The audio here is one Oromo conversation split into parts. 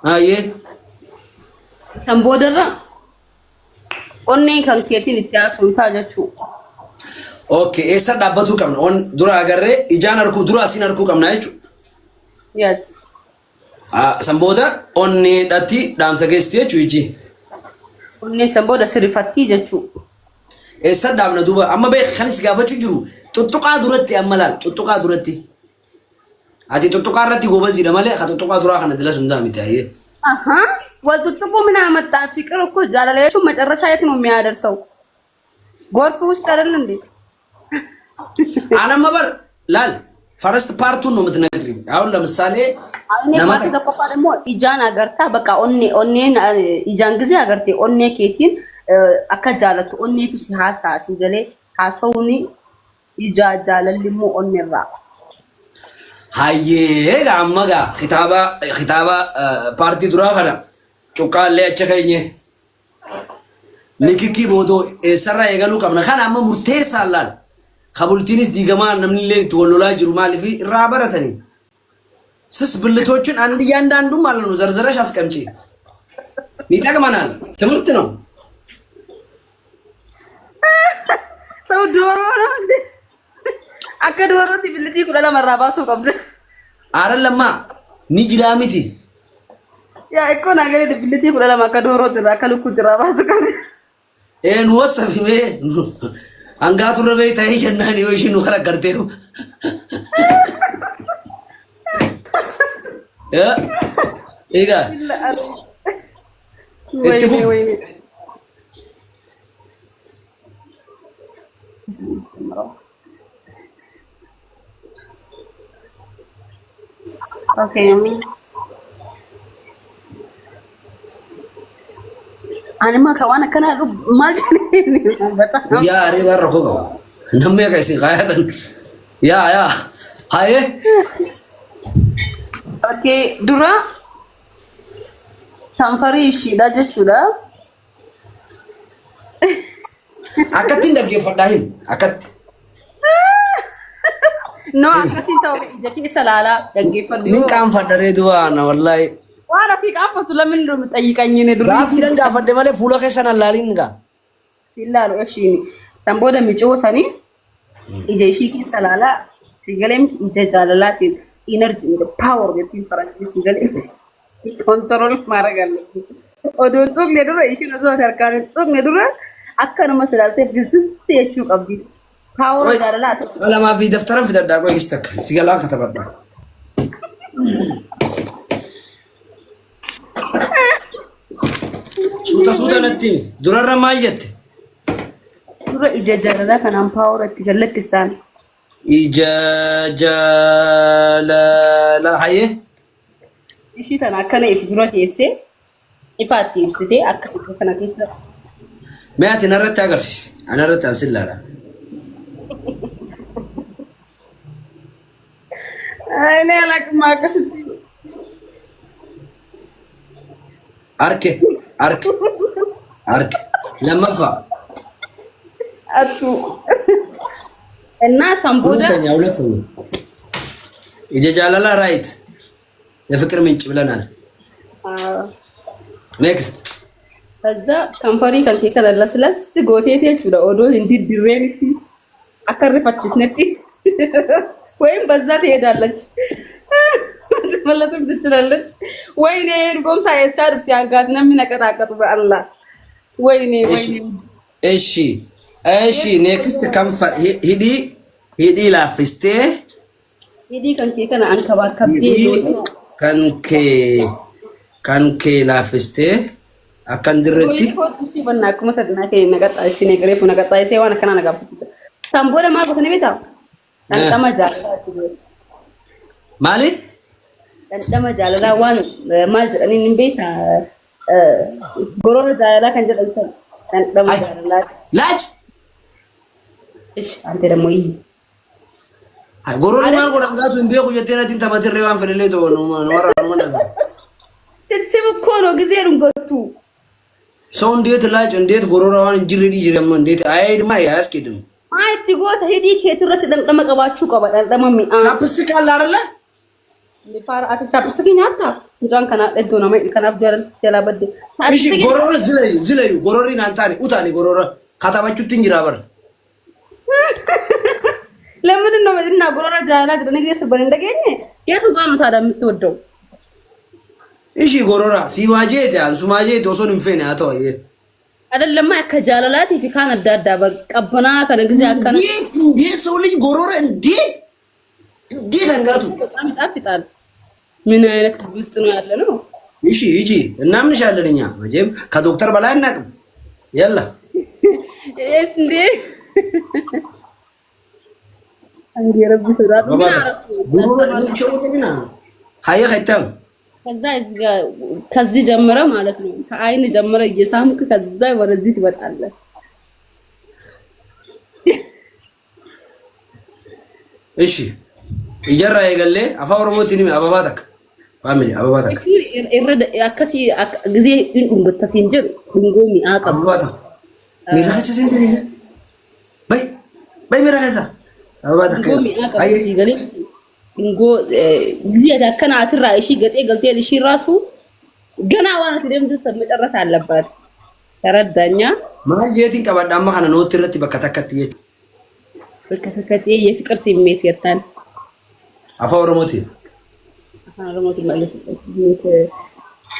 Aye. Sambodarra onni kan keetiin itti haasoftaa jechuudha. Okay, esa dhabbatu qabna. On dura agarree ijaan arku dura asin arku qabna jechuudha. Yes. Sambooda onni dhatti dhaamsa geessti jechuudha iji. Onni sambooda sirrifattii jechuudha. Esa dhaabna duuba amma beek kanis gaafachuu jiru. Tuttuqaa duratti amma laal tuttuqaa duratti. Ati tuttuqaa irratti gobaziidha malee ka tuttuqaa duraa kana dila sundaa miti ayyee. Aha. Wal tuttuquu mina amattaa fiqir እኮ ጃላላችሁ መጨረሻ የት ነው የሚያደርሰው? ጎርፍ ውስጥ አይደል እንዴ? አናማ በር ላል ፈርስት ፓርቱን ነው የምትነግሪኝ። አሁን ለምሳሌ ነማት ተቆፋ ደግሞ ኢጃን አገርታ በቃ ኦኔን ኢጃን ጊዜ አገርቴ ኦኔ ኬቲን አከጃለቱ ኦኔቱ ሲሃሳ ሲገሌ ሃሰውኒ ኢጃ ጃለልሙ ኦኔራ hayyee gaammaga kitaaba paartii duraa kana cuqqaallee acha keenye nikiki boodoo eessarraa eegaluu qabna kana amma murteessaan laal kabultiinis diigamaa namni illee itti wallolaa jiru maaliif irraa baratanii sis billitoቹን አንድ እያንዳንዱ ማለት ነው ዘርዘረሽ አስቀምጪ ይጠቅመናል ትምህርት ነው ሰው ዶሮ ነው እንዴ አከዶሮ ትብልቲ ኩላላ መራባሱ ቀብለ አይደለማ ንጅዳሚቲ ያ እኮ ነገር ትብልቲ ኩላላ ማከዶሮ ተራከልኩ ተራባሱ ቀብለ ኤን ወሰፊሜ አንጋቱ ረበይ ታይሸናኒ ወይሽኑ ከረከርቴው ኤጋ ወይ Okay. Anima kawan kana mal ya are barro ko namme ka isin qayatan ya haye Okay dura samfari shida jechuudha akatin dhaggeeffadhaa akat no akasin taw jati salala dhaggeeffadhu nin qaanfadharee duwaana wallahi waana fi qaanfatu lamin dum xayiqanyine dura raafiidhan gaafadhe malee fuula keessan allaalin gaa illaalu ashini tamboda micoosani ije shiki salala sigalem ije jalalati energy the power the faranji sigalem control maragal odo tok le dura ishi no zo sarkar tok le dura akkana masalalte bisu yechu qabdi power jalalati lama fi daftaran fi dadda ko istak sigala katabadda suuta natti durarra maal jette dura ije jalala kanan power atti jalakistan ije jalala haye ishi tana akkana if dura teesse ifatti ibsite akka kana keessa meati narratti agarsiis anarratti ansillaala ayne alak maaka arke lamafa atu እና ሳምቦዳ ሁለተኛ ije jalala right የፍቅር ምንጭ ብለናል next ከዛ ካምፓኒ ከልኬ ከለለስለስ ጎቴቴ ቹዳ ኦዶ እንዲ ዲሬንቲ አከረፈችት ነቲ ወይም በዛ ትሄዳለች መለሰም ትችላለች ወይኔ ጎም ሳይሳርፍ ያጋዝና ምንቀጣቀጡ በአላህ ወይኔ እሺ next ከምፈ ሂዲ ላፍስቴ ሂዲ ከንኬ ከና አንከባከብቴ kanke ላፍስቴ akan dirretti si banna kuma tadna ke nagatta sine gare fu nagatta ise wana kana nagatta samboda ma gotne beta dan tama jala mali dan tama jala wan mal ani nimbeta gororo jala kan jala dan tama jala laj ish ante da moyi ay gororo man ko dangatu imbe ko jetena tin tamatirre wan felele to no mara no manda sitsibu kono gizerum gotu ሰው እንዴት ላጭ እንዴት ጎሮራዋን ጅሪዲ ጅረም እንዴት አይድማ ያስከድም አይ ትጎስ ሄዲ ከትረት ደምደመቀባችሁ ቀበል ደምሚ ካፕስቲክ አለ አይደለ لفار أتشاب سكين حتى نجان كنا إدونا ما كنا بجال جلا بدي إيش غرور زليو غروري نانتاني أوتاني غرور خطأ ما تشوتين جرابر لما تنو غرور جالا جرني كيس بندقيني كيس غانو ثادا متودو إيش غرورا سيواجه ده سماجه توصل نفين هاتوا إيه هذا لما كجالالاتي في كان الدادا بقبنا كان جزء كان دي سولي غرور دي هنگاتو أمي أفتال من أين تبصتوا على لنو يجي النام نشال لينيا مجيب كدكتور بلا إنك يلا إيش ندي أنجي ربي سرات غرور شو تبينا هاي ختم كذا إزجا كذي جمرة مالتنا كأين جمرة يسام كذا ورزيت بتعلم إيش يجرى يقول لي أفاور موتيني أباباتك فاميلي أباباتك إرد أكسي أكذي إن بتسينجر بنقومي أكمل أباباتك ميرا كذا سنتي نيزا باي ميرا كذا أباباتك بنقومي أكمل سيجالي بنقو جزء ده كان عترة إشي قلت إيه الشيء راسه جنا وانا تديم جزء سميت الرأس على اللبار ترى الدنيا ما جيتين كبار دام خنا نوتر تبى كتكتية بالكتكتية يفكر سيميت يتان أفاور موتي أنا رموت المالك سيميت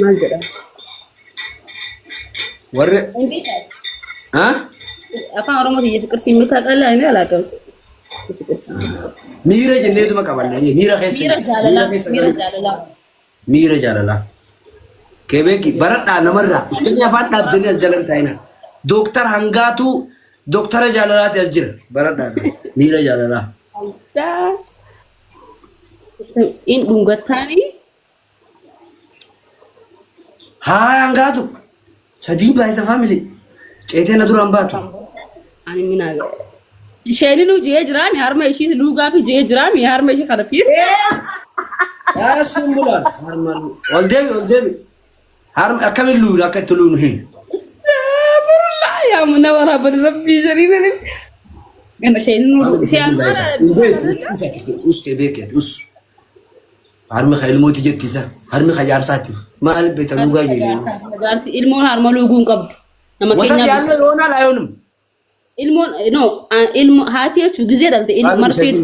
ما جرا ورّ ها أفا رموت يفكر سيميت هذا لا أنا لا كم ميرا جنّيت ما كبار لا ميرا خيس ميرا جاللا كيبكي برد على مرة استني أفان تابدني الجلن تاينا دكتور هنگاتو دكتور جاللا تأجر برد على ميرا جاللا إن دونغتاني ها هنگاتو سديب بايز فاميلي إيه ندور أمباتو أنا مين شيلي لو جيه جرامي هرم إيشي لو قافي جيه جرامي هرم إيشي خلفيس يا سيمبلان هرم والدبي هرم أكمل لو راكت لو نهين استغفر الله يا منورة بن ربي جريمة أنا شيلي لو أس كبيكت أس هرم خيل موت جتيسا هرم خجار ساتف ما قلب بيت لو قاجي خجار سي إلمون هرم لو قوم قبل وتجعلنا لونا لا يونم ilmo no ilmo hatiya chu gize dalte ilmo marfet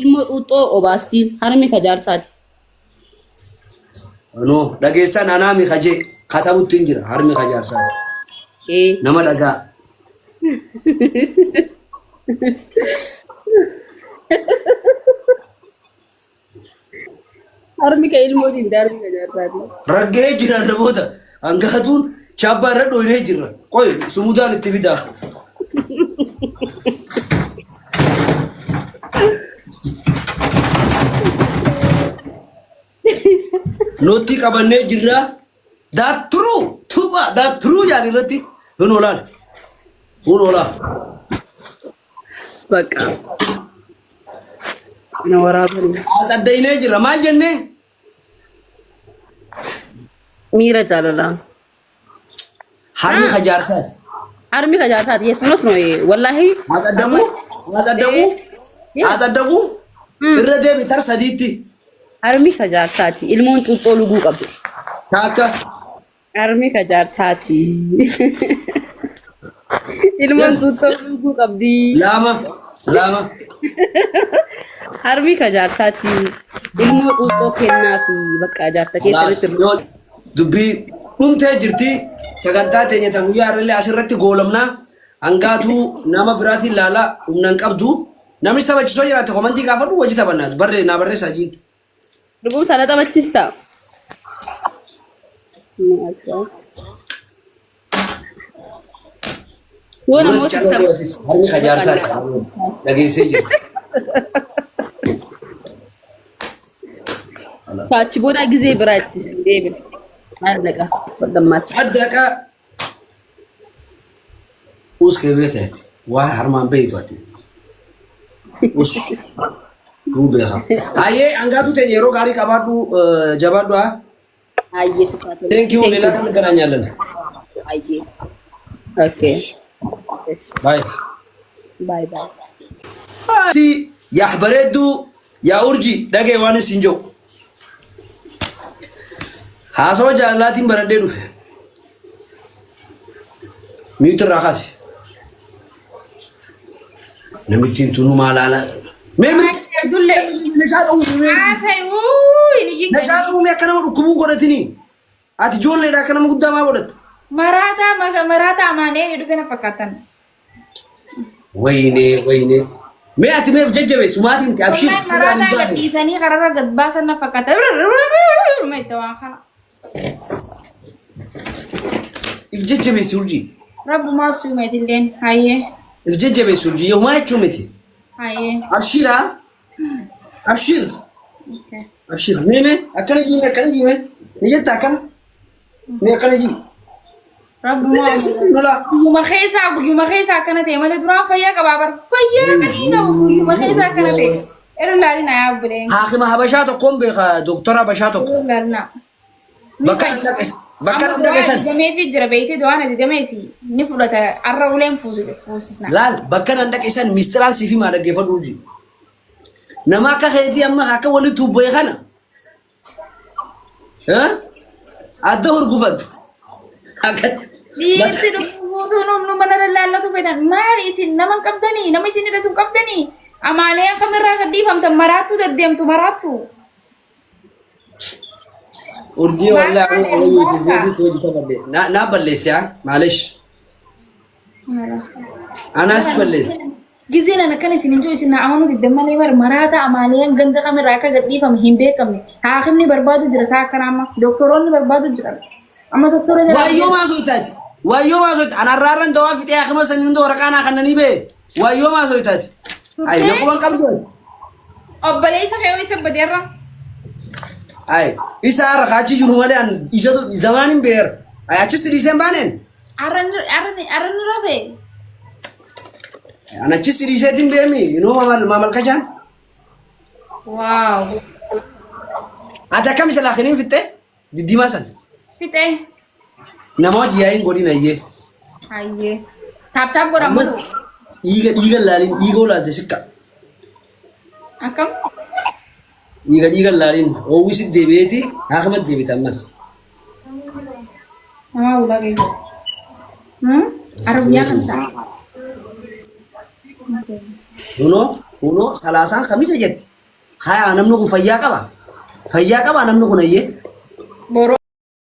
ilmo uto obasti harmi kajarsati no dagesa nanami khaje khatabu tinjira harmi kajarsati nama daga harmi ka ilmo din darmi kajarsati ragge jira naboda angatun chabara do ne jira koy sumudan ittifida Noti kabarnya jira, that true jadi roti, unolah, Baka, nawara bani. Asal dah ini jira, mana jenne? Mira jalala. Harmi hajar saat. Harmi hajar saat, yes monos noye, wallahi. Asal dagu, irade bitar saditi. Harmi kajar saati ilmoon xuuxxoo luguu qabdi. Taaka. Harmi kajar saati. Ilmoon xuuxxoo luguu qabdi. Lama. Harmi kajar saati ilmoo xuuxxoo kennaa fi bakka ijaarsa keessatti. Dubbii dhumtee jirti sagantaa teenya ta'uu yaarallee asirratti goolamna hangaatu nama biraatiin laala humnaan qabdu namni taphachisoo jiraate komantii gaafadhu wajji taphannaatu barreessaa jiin. Lubbuun sana taphachiisa. Harmi kajaarsaati dhageessee jirti. Faachi booda gizee biraatti deebiin. Addaqa wadammaatti. Addaqa uskee beekati waa harmaan beeytu ati. Us beeka. Ayyee hangaatu ta'e yeroo gaarii qabaadhu jabaadhu haa. Ayyee sufaatu. Thank you ሌላ ቀን እንገናኛለን. Ayyee. Okay. Bye. Bye. Si ya bareedu ya urji dhagee waan isin jiru Haasoo jaalalaatiin baradhee dhufe. Miutu irraa kaase. Namichi tunu maalaala. Nashaatu uumee akka nama dhukkubuu godhatini. Ati ijoolleedha akka nama guddaa maa godhatu. Marata amaanee dhufe na fakkaatan. Wayne. Mee ati meef jajjabeessu maatiin miti abshir. Marata gadhiisanii kararra gad baasan na fakkaatan. Meetta waan kana. If jajjabeessi urjii. Rabbumaa suumeetilleen hayyee. If jajjabeessi urjii yoomaa jechuun miti. Hayyee. Abshiraa. Abshir. Abshir. Mee akkana jiime. Ni jetta akkana. Mee akkana jii. Rabbumaa. Guyyuma keessaa akkana ta'e malee duraan fayyaa qabaa bara. Fayyaa gadi qabu guyyuma keessaa akkana ta'e. Irra laalii na yaa buleen. Haakima Habashaa tokkoon beeka doktora Habashaa tokko. Irra laalii na. Bakka dhaqeessan. Ajajamee fi jira beeytee du'aan ajajamee fi ni fudhata arra uleen fuusisna. Laal bakka nan dhaqeessan mistiraan siif himaa dhaggeeffadhu urjii. Nama akka keetii amma akka walitti tuubbee kana. Adda hurgufatu. Biyyatti dhufuutu nu mana laallatu fedhan maali isin nama qabdanii nama isin hidhatu qabdanii amaalee akamirraa gadhiifamtan maraattu deddeemtu maraattu. Urjii wallahi na balleessaa maalish. Anas balleessa. Gizeen ana kan isin injoo isin amanu diddamanii bar maraata amaaleen ganda kamirraa akka gadhiifame hin beekamne haakimni barbaadu jira saa kana amma doktoroonni barbaadu jira amma doktoroonni wayyoo maasoitaati anarraaran dawaa fixee haakima sanii hunda waraqaanaa kannanii bee wayyoo maasoitaati ay naquban qabdooti obboleessa kee isa badeerra ay isa arra kaachi jiru malee an isa zamaanin beer ay achis dhiiseen baaneen arranni rafe an achis dhiiseetiin beemi inoo mamalkachaan waaw ati akkam isa laakiniin fixxee diddiimaa san fixee nama hojii yaa'iin godhin ayyee hayyee taaptaap godhamu dhiiga laaliin dhiiga olaalte sikka akkam dhiiga laaliin oowwisi deebi'eeti haakamat deebita ammas nama ulaa keessa arabiyaa kan ta'a Kuno salaasaan kamisa jetti haa namni kun fayyaa qaba namni kun ayyee boroo